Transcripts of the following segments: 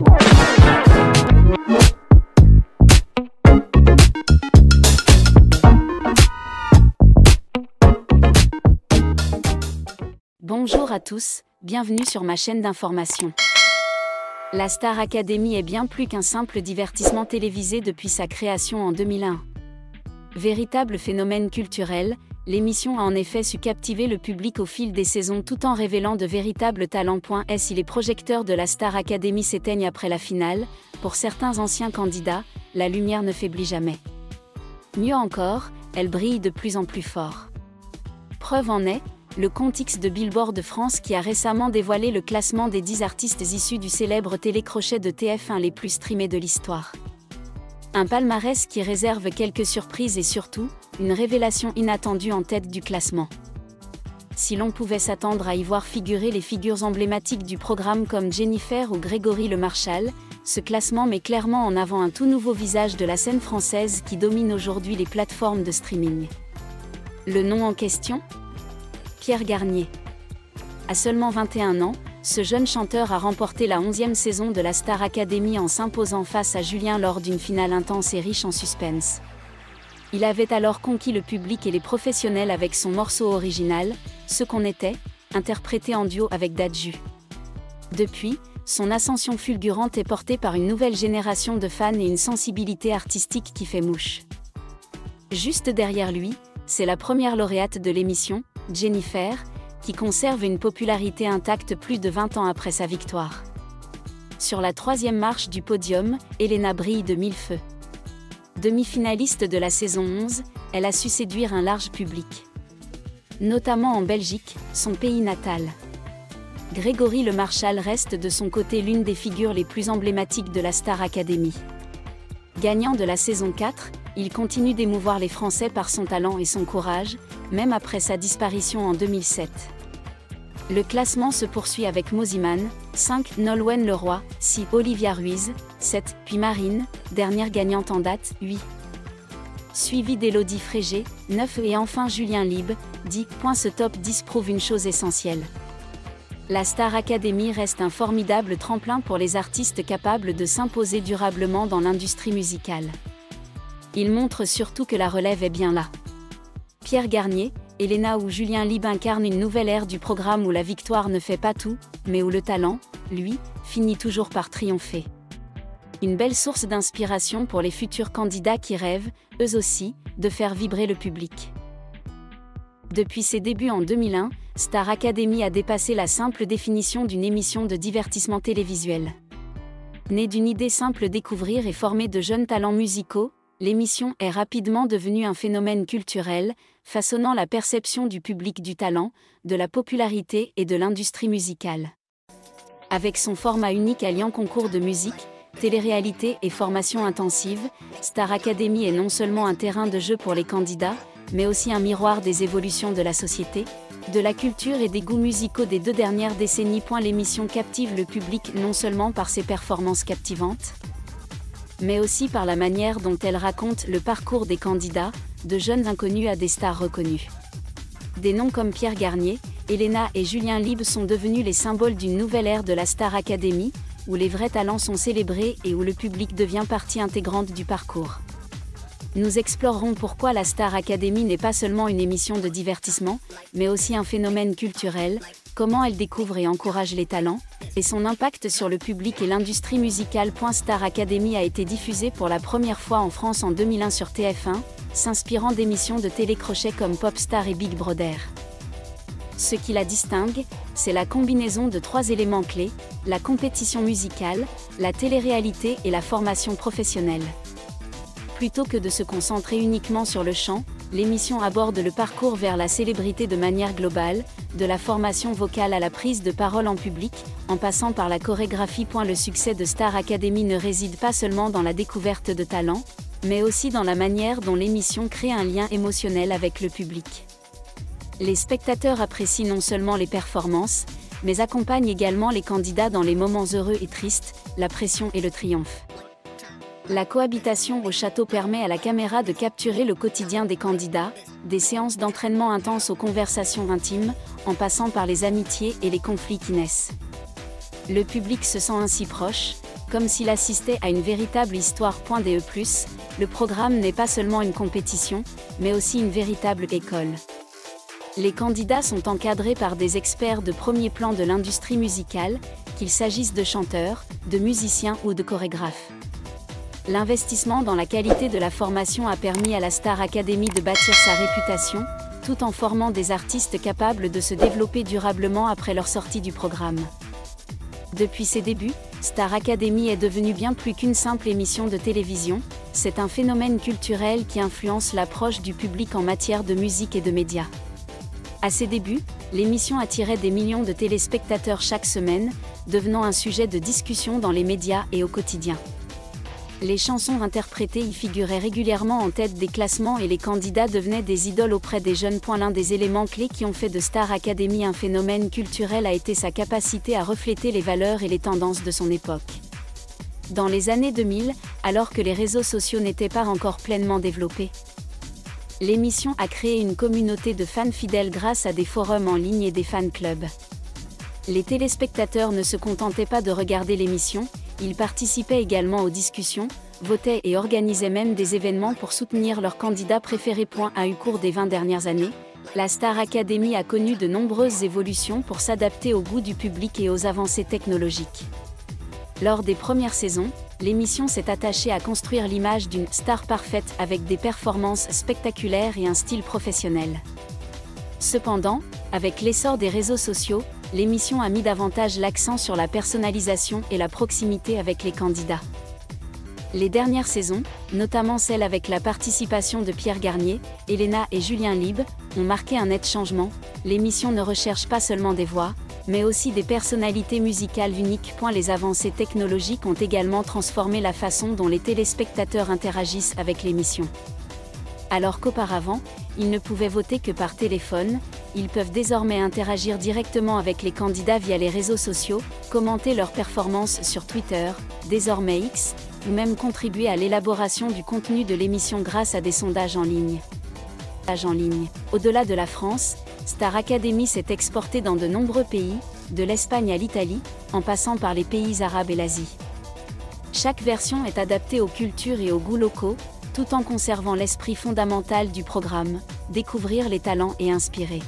Bonjour à tous, bienvenue sur ma chaîne d'information. La Star Academy est bien plus qu'un simple divertissement télévisé depuis sa création en 2001. Véritable phénomène culturel, l'émission a en effet su captiver le public au fil des saisons tout en révélant de véritables talents. Si les projecteurs de la Star Academy s'éteignent après la finale, pour certains anciens candidats, la lumière ne faiblit jamais. Mieux encore, elle brille de plus en plus fort. Preuve en est, le compte X de Billboard de France qui a récemment dévoilé le classement des 10 artistes issus du célèbre télécrochet de TF1 les plus streamés de l'histoire. Un palmarès qui réserve quelques surprises et surtout, une révélation inattendue en tête du classement. Si l'on pouvait s'attendre à y voir figurer les figures emblématiques du programme comme Jennifer ou Grégory Le Marchal, ce classement met clairement en avant un tout nouveau visage de la scène française qui domine aujourd'hui les plateformes de streaming. Le nom en question ? Pierre Garnier. À seulement 21 ans, ce jeune chanteur a remporté la 11e saison de la Star Academy en s'imposant face à Julien lors d'une finale intense et riche en suspense. Il avait alors conquis le public et les professionnels avec son morceau original, Ce qu'on était, interprété en duo avec Dadju. Depuis, son ascension fulgurante est portée par une nouvelle génération de fans et une sensibilité artistique qui fait mouche. Juste derrière lui, c'est la première lauréate de l'émission, Jennifer, qui conserve une popularité intacte plus de 20 ans après sa victoire. Sur la 3e marche du podium, Elena brille de mille feux. Demi-finaliste de la saison 11, elle a su séduire un large public. Notamment en Belgique, son pays natal. Grégory Le Marchal reste de son côté l'une des figures les plus emblématiques de la Star Academy. Gagnant de la saison 4, il continue d'émouvoir les Français par son talent et son courage, même après sa disparition en 2007. Le classement se poursuit avec Mosiman, 5, Nolwenn Leroy, 6, Olivia Ruiz, 7, puis Marine, dernière gagnante en date, 8. Suivi d'Élodie Frégé, 9 et enfin Julien Lieb, 10. Ce top 10 prouve une chose essentielle. La Star Academy reste un formidable tremplin pour les artistes capables de s'imposer durablement dans l'industrie musicale. Il montre surtout que la relève est bien là. Pierre Garnier, Elena ou Julien Lieb incarnent une nouvelle ère du programme où la victoire ne fait pas tout, mais où le talent, lui, finit toujours par triompher. Une belle source d'inspiration pour les futurs candidats qui rêvent, eux aussi, de faire vibrer le public. Depuis ses débuts en 2001, Star Academy a dépassé la simple définition d'une émission de divertissement télévisuel. Née d'une idée simple découvrir et former de jeunes talents musicaux, l'émission est rapidement devenue un phénomène culturel, façonnant la perception du public du talent, de la popularité et de l'industrie musicale. Avec son format unique alliant concours de musique, télé-réalité et formation intensive, Star Academy est non seulement un terrain de jeu pour les candidats, mais aussi un miroir des évolutions de la société, de la culture et des goûts musicaux des 2 dernières décennies. L'émission captive le public non seulement par ses performances captivantes, mais aussi par la manière dont elle raconte le parcours des candidats, de jeunes inconnus à des stars reconnues. Des noms comme Pierre Garnier, Elena et Julien Lieb sont devenus les symboles d'une nouvelle ère de la Star Academy, où les vrais talents sont célébrés et où le public devient partie intégrante du parcours. Nous explorerons pourquoi la Star Academy n'est pas seulement une émission de divertissement, mais aussi un phénomène culturel, comment elle découvre et encourage les talents, et son impact sur le public et l'industrie musicale. Star Academy a été diffusée pour la première fois en France en 2001 sur TF1, s'inspirant d'émissions de télécrochet comme Popstar et Big Brother. Ce qui la distingue, c'est la combinaison de 3 éléments clés, la compétition musicale, la télé-réalité et la formation professionnelle. Plutôt que de se concentrer uniquement sur le chant, l'émission aborde le parcours vers la célébrité de manière globale, de la formation vocale à la prise de parole en public, en passant par la chorégraphie. Le succès de Star Academy ne réside pas seulement dans la découverte de talents, mais aussi dans la manière dont l'émission crée un lien émotionnel avec le public. Les spectateurs apprécient non seulement les performances, mais accompagnent également les candidats dans les moments heureux et tristes, la pression et le triomphe. La cohabitation au château permet à la caméra de capturer le quotidien des candidats, des séances d'entraînement intenses aux conversations intimes, en passant par les amitiés et les conflits qui naissent. Le public se sent ainsi proche, Comme s'il assistait à une véritable histoire.de+, le programme n'est pas seulement une compétition, mais aussi une véritable école. Les candidats sont encadrés par des experts de premier plan de l'industrie musicale, qu'il s'agisse de chanteurs, de musiciens ou de chorégraphes. L'investissement dans la qualité de la formation a permis à la Star Academy de bâtir sa réputation, tout en formant des artistes capables de se développer durablement après leur sortie du programme. Depuis ses débuts, Star Academy est devenue bien plus qu'une simple émission de télévision, c'est un phénomène culturel qui influence l'approche du public en matière de musique et de médias. À ses débuts, l'émission attirait des millions de téléspectateurs chaque semaine, devenant un sujet de discussion dans les médias et au quotidien. Les chansons interprétées y figuraient régulièrement en tête des classements et les candidats devenaient des idoles auprès des jeunes. L'un des éléments clés qui ont fait de Star Academy un phénomène culturel a été sa capacité à refléter les valeurs et les tendances de son époque. Dans les années 2000, alors que les réseaux sociaux n'étaient pas encore pleinement développés, l'émission a créé une communauté de fans fidèles grâce à des forums en ligne et des fan clubs. Les téléspectateurs ne se contentaient pas de regarder l'émission, ils participaient également aux discussions, votaient et organisaient même des événements pour soutenir leurs candidats préférés. Au cours des 20 dernières années, la Star Academy a connu de nombreuses évolutions pour s'adapter au goût du public et aux avancées technologiques. Lors des premières saisons, l'émission s'est attachée à construire l'image d'une star parfaite avec des performances spectaculaires et un style professionnel. Cependant, avec l'essor des réseaux sociaux, l'émission a mis davantage l'accent sur la personnalisation et la proximité avec les candidats. Les dernières saisons, notamment celle avec la participation de Pierre Garnier, Elena et Julien Lieb, ont marqué un net changement. L'émission ne recherche pas seulement des voix, mais aussi des personnalités musicales uniques. Les avancées technologiques ont également transformé la façon dont les téléspectateurs interagissent avec l'émission. Alors qu'auparavant, ils ne pouvaient voter que par téléphone, ils peuvent désormais interagir directement avec les candidats via les réseaux sociaux, commenter leurs performances sur Twitter, désormais X, ou même contribuer à l'élaboration du contenu de l'émission grâce à des sondages en ligne. Au-delà de la France, Star Academy s'est exportée dans de nombreux pays, de l'Espagne à l'Italie, en passant par les pays arabes et l'Asie. Chaque version est adaptée aux cultures et aux goûts locaux, tout en conservant l'esprit fondamental du programme, découvrir les talents et inspirer.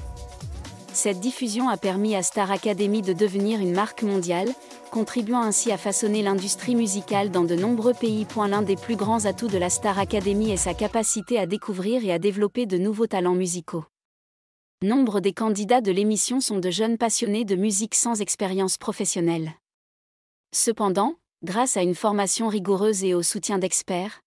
Cette diffusion a permis à Star Academy de devenir une marque mondiale, contribuant ainsi à façonner l'industrie musicale dans de nombreux pays. L'un des plus grands atouts de la Star Academy est sa capacité à découvrir et à développer de nouveaux talents musicaux. Nombre des candidats de l'émission sont de jeunes passionnés de musique sans expérience professionnelle. Cependant, grâce à une formation rigoureuse et au soutien d'experts,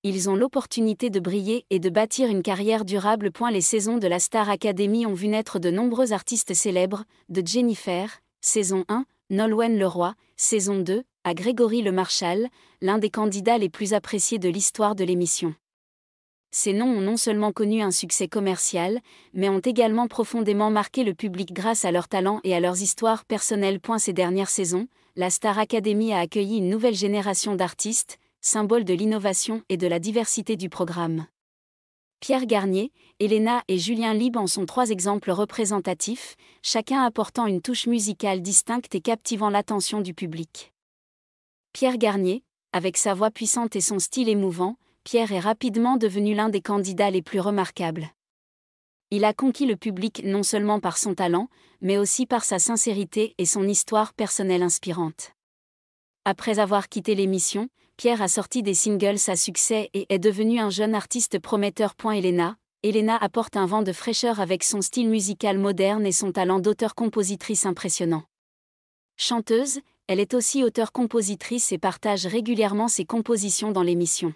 ils ont l'opportunité de briller et de bâtir une carrière durable. Les saisons de la Star Academy ont vu naître de nombreux artistes célèbres, de Jennifer, saison 1, Nolwenn Leroy, saison 2, à Grégory Le Marchal, l'un des candidats les plus appréciés de l'histoire de l'émission. Ces noms ont non seulement connu un succès commercial, mais ont également profondément marqué le public grâce à leur talent et à leurs histoires personnelles. Ces dernières saisons, la Star Academy a accueilli une nouvelle génération d'artistes, symbole de l'innovation et de la diversité du programme. Pierre Garnier, Elena et Julien Lieb en sont 3 exemples représentatifs, chacun apportant une touche musicale distincte et captivant l'attention du public. Pierre Garnier, avec sa voix puissante et son style émouvant, Pierre est rapidement devenu l'un des candidats les plus remarquables. Il a conquis le public non seulement par son talent, mais aussi par sa sincérité et son histoire personnelle inspirante. Après avoir quitté l'émission, Pierre a sorti des singles à succès et est devenu un jeune artiste prometteur. Elena apporte un vent de fraîcheur avec son style musical moderne et son talent d'auteur-compositrice impressionnant. Chanteuse, elle est aussi auteure-compositrice et partage régulièrement ses compositions dans l'émission.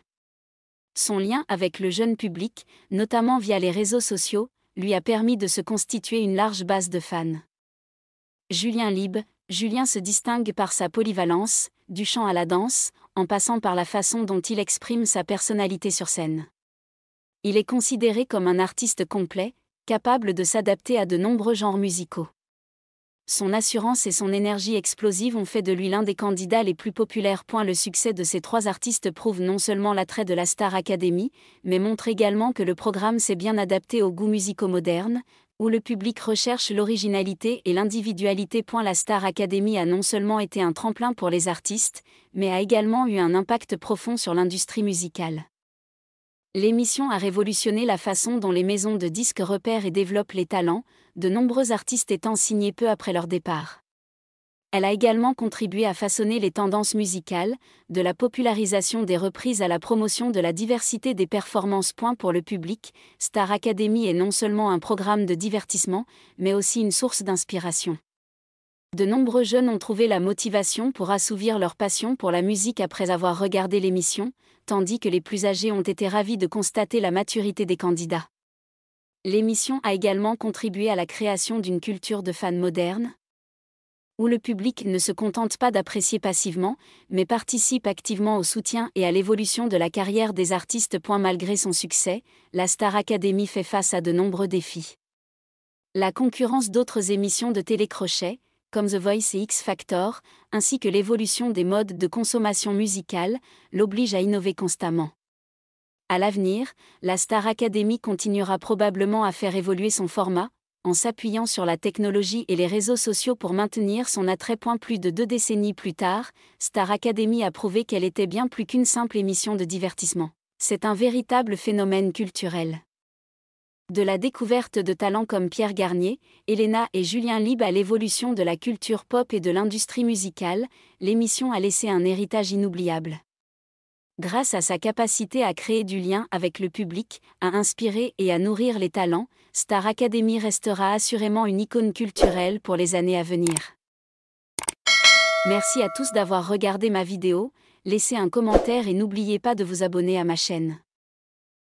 Son lien avec le jeune public, notamment via les réseaux sociaux, lui a permis de se constituer une large base de fans. Julien Lieb, Julien se distingue par sa polyvalence, du chant à la danse, en passant par la façon dont il exprime sa personnalité sur scène. Il est considéré comme un artiste complet, capable de s'adapter à de nombreux genres musicaux. Son assurance et son énergie explosive ont fait de lui l'un des candidats les plus populaires. Le succès de ces 3 artistes prouve non seulement l'attrait de la Star Academy, mais montre également que le programme s'est bien adapté aux goûts musicaux modernes, où le public recherche l'originalité et l'individualité. La Star Academy a non seulement été un tremplin pour les artistes, mais a également eu un impact profond sur l'industrie musicale. L'émission a révolutionné la façon dont les maisons de disques repèrent et développent les talents, de nombreux artistes étant signés peu après leur départ. Elle a également contribué à façonner les tendances musicales, de la popularisation des reprises à la promotion de la diversité des performances. Pour le public, Star Academy est non seulement un programme de divertissement, mais aussi une source d'inspiration. De nombreux jeunes ont trouvé la motivation pour assouvir leur passion pour la musique après avoir regardé l'émission, tandis que les plus âgés ont été ravis de constater la maturité des candidats. L'émission a également contribué à la création d'une culture de fans moderne, où le public ne se contente pas d'apprécier passivement, mais participe activement au soutien et à l'évolution de la carrière des artistes. Malgré son succès, la Star Academy fait face à de nombreux défis. La concurrence d'autres émissions de télécrochet, comme The Voice et X Factor, ainsi que l'évolution des modes de consommation musicale, l'oblige à innover constamment. À l'avenir, la Star Academy continuera probablement à faire évoluer son format, en s'appuyant sur la technologie et les réseaux sociaux pour maintenir son attrait. Plus de 2 décennies plus tard, Star Academy a prouvé qu'elle était bien plus qu'une simple émission de divertissement. C'est un véritable phénomène culturel. De la découverte de talents comme Pierre Garnier, Elena et Julien Lieb à l'évolution de la culture pop et de l'industrie musicale, l'émission a laissé un héritage inoubliable. Grâce à sa capacité à créer du lien avec le public, à inspirer et à nourrir les talents, Star Academy restera assurément une icône culturelle pour les années à venir. Merci à tous d'avoir regardé ma vidéo, laissez un commentaire et n'oubliez pas de vous abonner à ma chaîne.